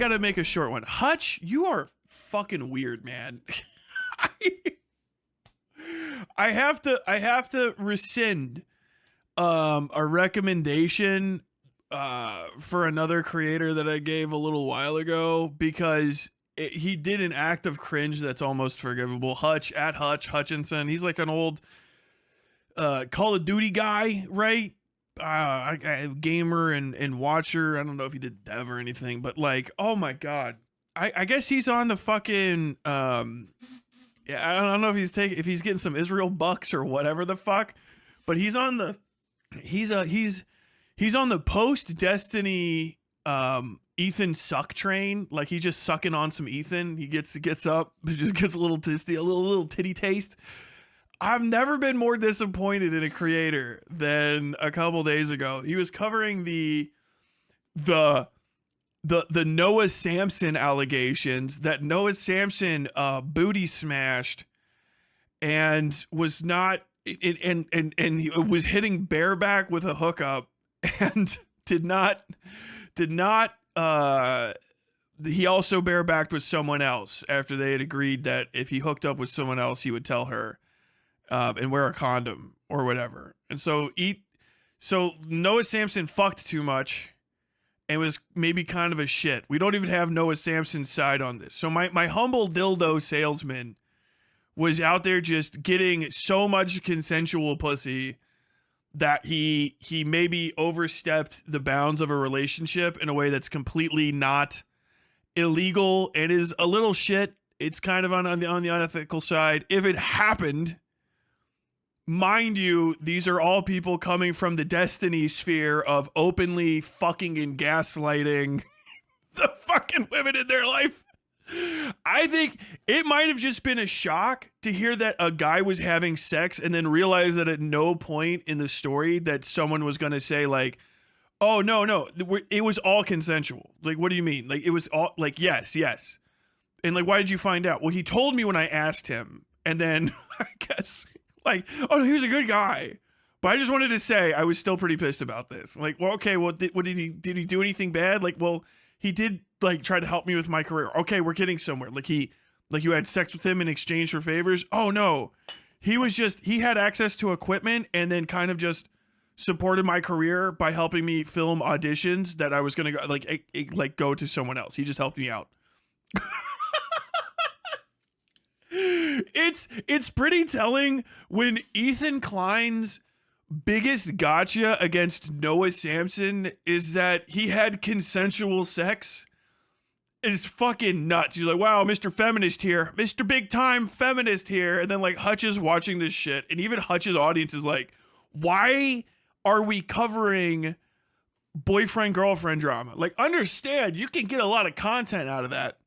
gotta make a short one. Hutch, you are fucking weird, man. I have to rescind a recommendation for another creator that I gave a little while ago because he did an act of cringe that's almost forgivable. Hutch at Hutch Hutchinson. He's like an old Call of Duty guy, right? Gamer and watcher. I don't know if he did dev or anything, but like, oh my god, I guess he's on the fucking yeah, I don't know if he's getting some Israel bucks or whatever the fuck, but he's on the he's on the post Destiny Ethan suck train. Like he's just sucking on some Ethan. He gets up, just gets a little tisty, a little titty taste. I've never been more disappointed in a creator than a couple days ago. He was covering the Noah Samsen allegations that Noah Samsen booty smashed and was not and he was hitting bareback with a hookup and did not he also barebacked with someone else after they had agreed that if he hooked up with someone else he would tell her and wear a condom or whatever. And so Noah Samsen fucked too much and was maybe kind of a shit. We don't even have Noah Samsen's side on this. So my humble dildo salesman was out there just getting so much consensual pussy that he maybe overstepped the bounds of a relationship in a way that's completely not illegal and is a little shit. It's kind of on the unethical side. If it happened, mind you, these are all people coming from the Destiny sphere of openly fucking and gaslighting the fucking women in their life. I think it might have just been a shock to hear that a guy was having sex and then realize that at no point in the story that someone was going to say like, oh, no, it was all consensual. Like, what do you mean? Like, it was all like, yes. And like, why did you find out? Well, he told me when I asked him. And then I guess like, oh, no, he was a good guy. But I just wanted to say I was still pretty pissed about this. Like, well, okay, well, did he do anything bad? Like, well, he did like try to help me with my career. Okay, we're getting somewhere. Like you had sex with him in exchange for favors. Oh no, he had access to equipment and then kind of just supported my career by helping me film auditions that I was gonna go like go to someone else. He just helped me out. It's pretty telling when Ethan Klein's biggest gotcha against Noah Samsen is that he had consensual sex. It's fucking nuts. He's like, wow, Mr. Feminist here. Mr. Big Time Feminist here. And then like Hutch is watching this shit. And even Hutch's audience is like, why are we covering boyfriend-girlfriend drama? Like, understand, you can get a lot of content out of that.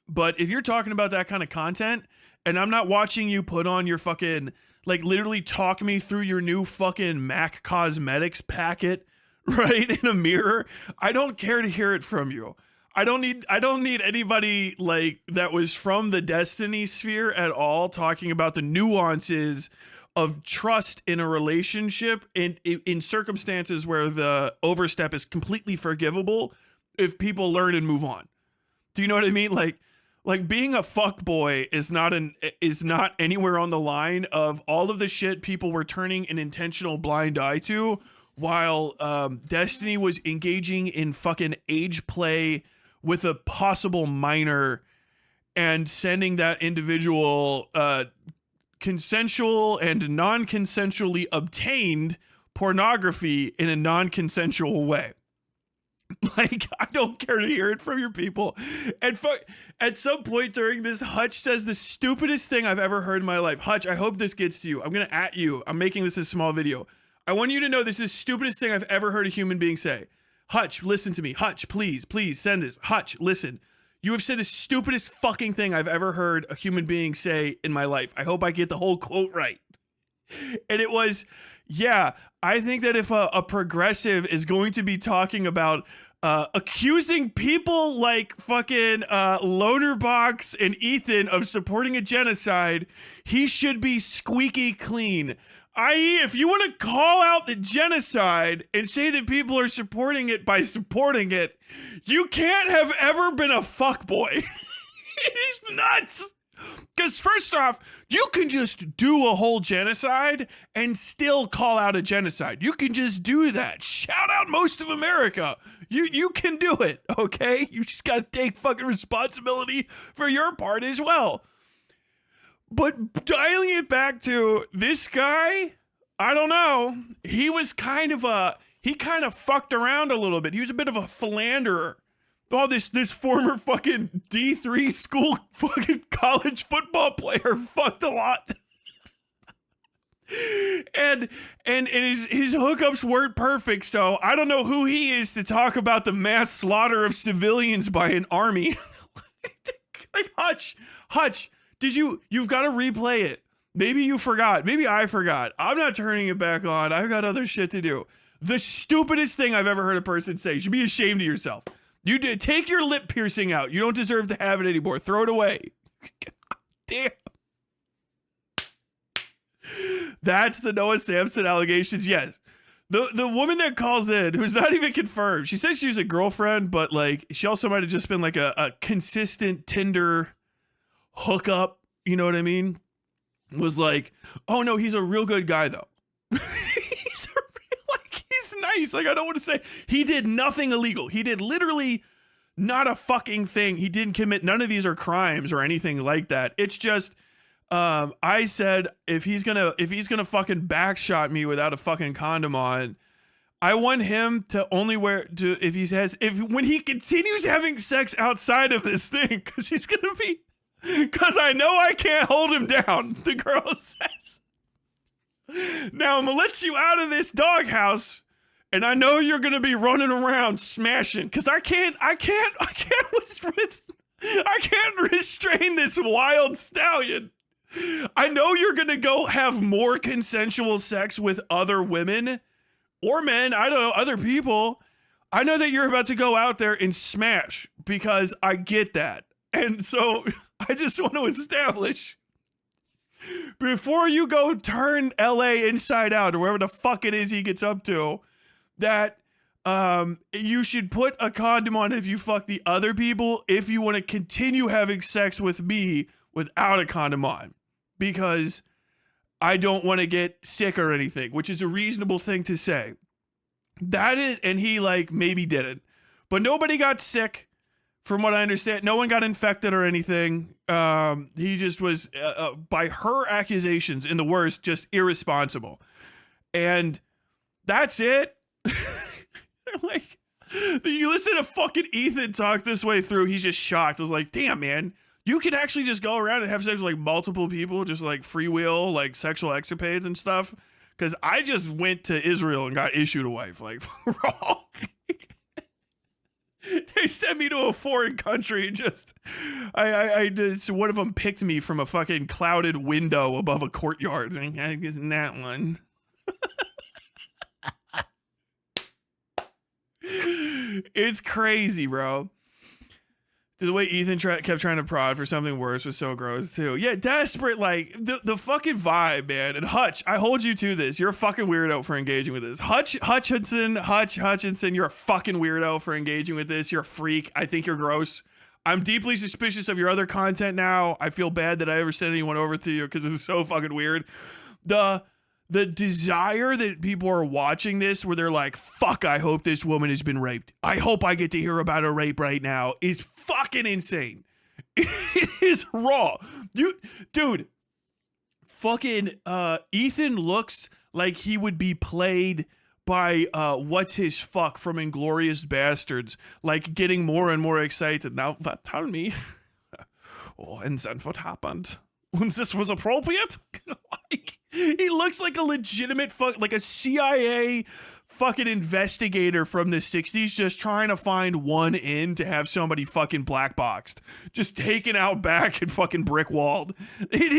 But if you're talking about that kind of content, and I'm not watching you put on your fucking, like, literally talk me through your new fucking MAC Cosmetics packet, right, in a mirror, I don't care to hear it from you. I don't need anybody like that was from the Destiny sphere at all talking about the nuances of trust in a relationship in circumstances where the overstep is completely forgivable if people learn and move on. Do you know what I mean? Like being a fuckboy is not anywhere on the line of all of the shit people were turning an intentional blind eye to while Destiny was engaging in fucking age play with a possible minor and sending that individual consensual and non-consensually obtained pornography in a non-consensual way. Like, I don't care to hear it from your people. And at some point during this, Hutch says the stupidest thing I've ever heard in my life. Hutch, I hope this gets to you. I'm going to at you. I'm making this a small video. I want you to know this is the stupidest thing I've ever heard a human being say. Hutch, listen to me. Hutch, please send this. Hutch, listen. You have said the stupidest fucking thing I've ever heard a human being say in my life. I hope I get the whole quote right. And it was, yeah, I think that if a progressive is going to be talking about accusing people like fucking Lonerbox and Ethan of supporting a genocide, he should be squeaky clean. I.e., if you want to call out the genocide and say that people are supporting it by supporting it, you can't have ever been a fuckboy. It is nuts. Because first off, you can just do a whole genocide and still call out a genocide. You can just do that. Shout out most of America. You can do it, okay? You just got to take fucking responsibility for your part as well. But dialing it back to this guy, I don't know. He was he kind of fucked around a little bit. He was a bit of a philanderer. Oh, this former fucking D3 school fucking college football player fucked a lot. and his hookups weren't perfect, so I don't know who he is to talk about the mass slaughter of civilians by an army. Like Hutch, you've got to replay it. Maybe you forgot. Maybe I forgot. I'm not turning it back on. I've got other shit to do. The stupidest thing I've ever heard a person say. You should be ashamed of yourself. You did take your lip piercing out. You don't deserve to have it anymore. Throw it away. God damn. That's the Noah Samsen allegations. Yes. The woman that calls in, who's not even confirmed, she says she was a girlfriend, but like she also might have just been like a consistent Tinder hookup. You know what I mean? Was like, oh no, he's a real good guy though. Nice. Like, I don't want to say he did nothing illegal. He did literally not a fucking thing. He didn't commit. None of these are crimes or anything like that. It's just, I said, if he's gonna fucking backshot me without a fucking condom on, I want him to only wear when he continues having sex outside of this thing, because I know I can't hold him down. The girl says, now I'm gonna let you out of this doghouse. And I know you're gonna be running around smashing, because I can't restrain this wild stallion. I know you're gonna go have more consensual sex with other women or men. I don't know, other people. I know that you're about to go out there and smash, because I get that. And so I just want to establish, before you go turn LA inside out or wherever the fuck it is he gets up to, that you should put a condom on if you fuck the other people, if you want to continue having sex with me without a condom on, because I don't want to get sick or anything, which is a reasonable thing to say. That is, and he like maybe didn't, but nobody got sick from what I understand. No one got infected or anything. He just was, by her accusations, in the worst, just irresponsible. And that's it. Like, you listen to fucking Ethan talk this way through, he's just shocked. I was like, damn, man, you could actually just go around and have sex with like multiple people, just like freewheel, like sexual escapades and stuff. Because I just went to Israel and got issued a wife, like, raw. They sent me to a foreign country and just, I did, so one of them picked me from a fucking clouded window above a courtyard. I guess in that one. It's crazy, bro. The way Ethan kept trying to prod for something worse was so gross too. Yeah, desperate, like the fucking vibe, man. And Hutch, I hold you to this. You're a fucking weirdo for engaging with this. Hutchinson, you're a fucking weirdo for engaging with this. You're a freak. I think you're gross. I'm deeply suspicious of your other content now. I feel bad that I ever sent anyone over to you, because this is so fucking weird. The desire that people are watching this where they're like, fuck, I hope this woman has been raped. I hope I get to hear about a rape right now, is fucking insane. It is raw. Dude, fucking Ethan looks like he would be played by what's his fuck from Inglourious Bastards, like getting more and more excited. Now, tell me. Oh, and then what happened? When this was appropriate? Like, he looks like a legitimate like a CIA fucking investigator from the 60s, just trying to find one in to have somebody fucking black boxed, just taken out back and fucking brick walled. It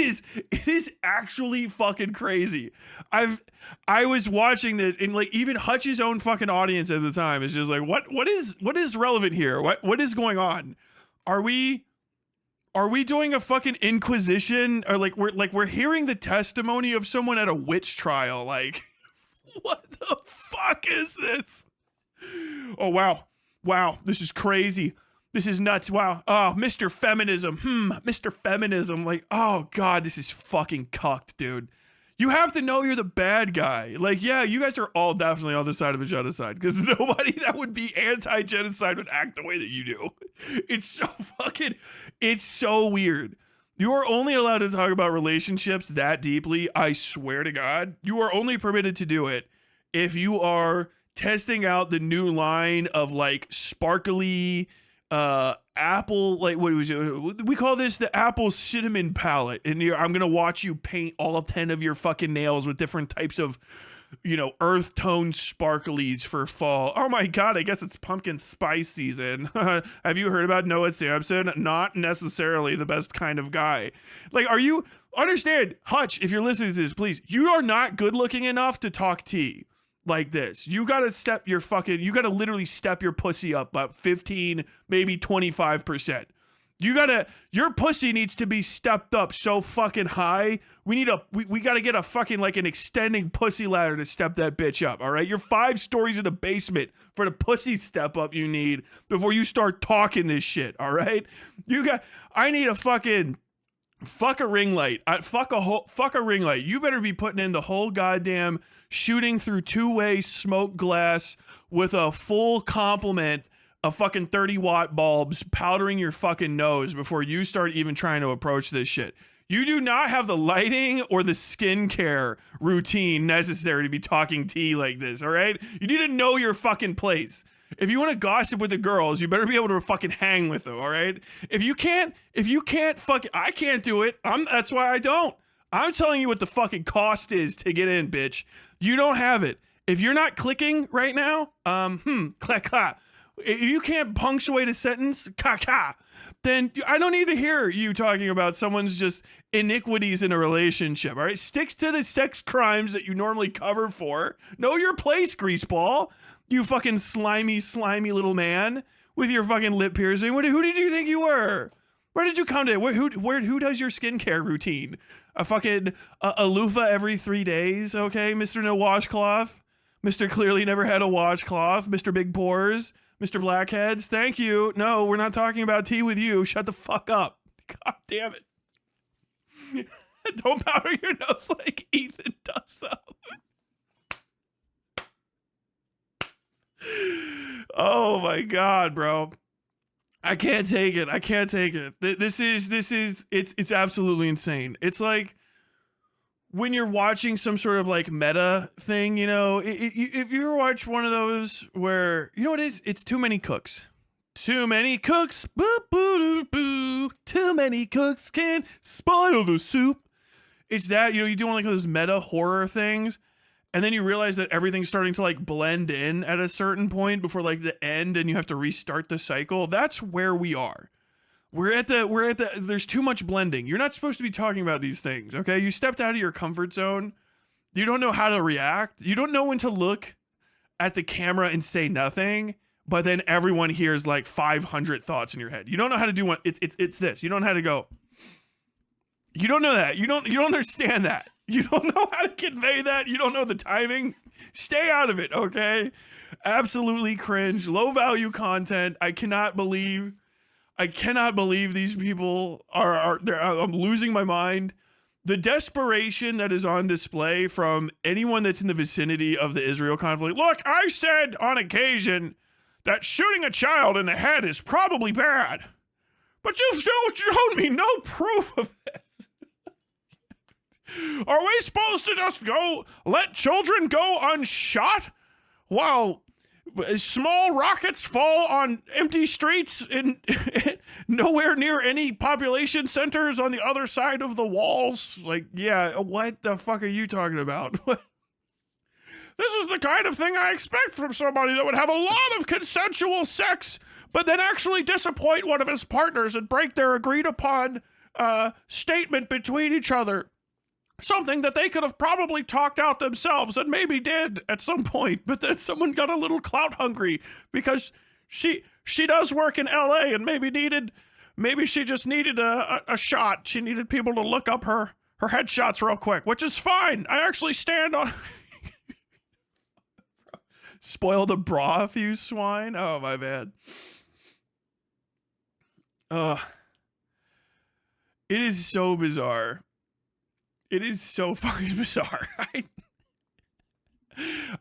is actually fucking crazy. I was watching this, and like even Hutch's own fucking audience at the time is just like, what is relevant here? What is going on? Are we Are we doing a fucking inquisition, or we're hearing the testimony of someone at a witch trial? Like, what the fuck is this? Oh wow, this is crazy. This is nuts. Wow. Oh, Mr. Feminism. Mr. Feminism. Like, oh god, this is fucking cucked, dude. You have to know you're the bad guy. Like, yeah, you guys are all definitely on the side of a genocide, because nobody that would be anti-genocide would act the way that you do. It's so weird. You are only allowed to talk about relationships that deeply, I swear to God. You are only permitted to do it if you are testing out the new line of like sparkly apple, like what was it? We call this the apple cinnamon palette, and I'm gonna watch you paint all 10 of your fucking nails with different types of, earth tone sparklies for fall. Oh my god, I guess it's pumpkin spice season. Have you heard about Noah Samsen? Not necessarily the best kind of guy. Like, understand, Hutch, if you're listening to this, please, you are not good looking enough to talk tea like this. You gotta literally step your pussy up about 15, maybe 25%. Your pussy needs to be stepped up so fucking high. We gotta get a fucking, like, an extending pussy ladder to step that bitch up, all right? You're 5 stories in the basement for the pussy step up you need before you start talking this shit, all right? I need a fucking, fuck a ring light. Fuck a ring light. You better be putting in the whole goddamn shooting through 2-way smoke glass with a full complement of fucking 30-watt bulbs powdering your fucking nose before you start even trying to approach this shit. You do not have the lighting or the skincare routine necessary to be talking tea like this, all right? You need to know your fucking place. If you want to gossip with the girls, you better be able to fucking hang with them, all right? If you can't I can't do it. That's why I don't. I'm telling you what the fucking cost is to get in, bitch. You don't have it. If you're not clicking right now, click, clap. If you can't punctuate a sentence, ka, then I don't need to hear you talking about someone's just iniquities in a relationship, all right? Sticks to the sex crimes that you normally cover for. Know your place, greaseball. You fucking slimy little man with your fucking lip piercing. Who did you think you were? Where did you come to? Who does your skincare routine? A fucking a loofah every 3 days, okay? Mr. No Washcloth. Mr. Clearly Never Had a Washcloth. Mr. Big Pores. Mr. Blackheads. Thank you. No, we're not talking about tea with you. Shut the fuck up. God damn it. Don't powder your nose like Ethan does, though. Oh my god, bro. I can't take it. It's absolutely insane. It's like when you're watching some sort of like meta thing, if you ever watch one of those where, you know what it is? It's too many cooks. Too many cooks. Boo, boo, doo, boo. Too many cooks can spoil the soup. It's that, you're doing like those meta horror things. And then you realize that everything's starting to like blend in at a certain point before like the end, and you have to restart the cycle. That's where we are. There's too much blending. You're not supposed to be talking about these things, okay? You stepped out of your comfort zone. You don't know how to react. You don't know when to look at the camera and say nothing, but then everyone hears like 500 thoughts in your head. You don't know how to do one. It's this. You don't know how to go. You don't know that. You don't understand that. You don't know how to convey that. You don't know the timing. Stay out of it, okay? Absolutely cringe. Low value content. I cannot believe these people I'm losing my mind. The desperation that is on display from anyone that's in the vicinity of the Israel conflict. Look, I said on occasion that shooting a child in the head is probably bad, but you've still shown me no proof of this. Are we supposed to just let children go unshot while small rockets fall on empty streets in nowhere near any population centers on the other side of the walls? Like, yeah, what the fuck are you talking about? This is the kind of thing I expect from somebody that would have a lot of consensual sex, but then actually disappoint one of his partners and break their agreed upon statement between each other. Something that they could have probably talked out themselves and maybe did at some point, but then someone got a little clout hungry because she does work in LA and maybe needed maybe she just needed a shot. She needed people to look up her headshots real quick, which is fine. I actually stand on. Spoil the broth, you swine. Oh, my bad. It is so bizarre. It is so fucking bizarre.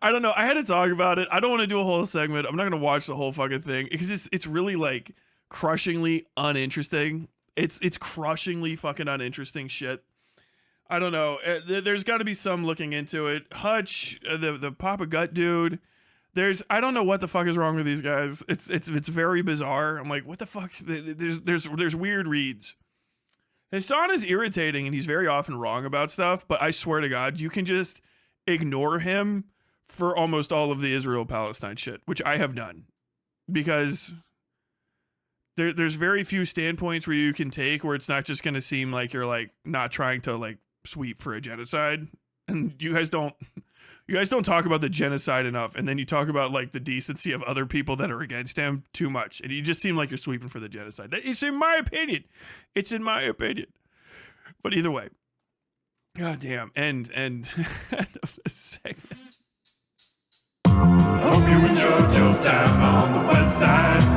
I don't know. I had to talk about it. I don't want to do a whole segment. I'm not going to watch the whole fucking thing because it's really like crushingly uninteresting. It's crushingly fucking uninteresting shit. I don't know. There's got to be some looking into it. Hutch, the Papa Gut dude. I don't know what the fuck is wrong with these guys. It's very bizarre. I'm like, what the fuck? There's weird reads. Hassan is irritating and he's very often wrong about stuff, but I swear to God, you can just ignore him for almost all of the Israel-Palestine shit, which I have done. Because there's very few standpoints where you can take where it's not just going to seem like you're like not trying to like sweep for a genocide. And you guys don't talk about the genocide enough, and then you talk about like the decency of other people that are against him too much, and you just seem like you're sweeping for the genocide. It's in my opinion. But either way, goddamn, end of this segment. Hope you enjoyed your time on the West Side.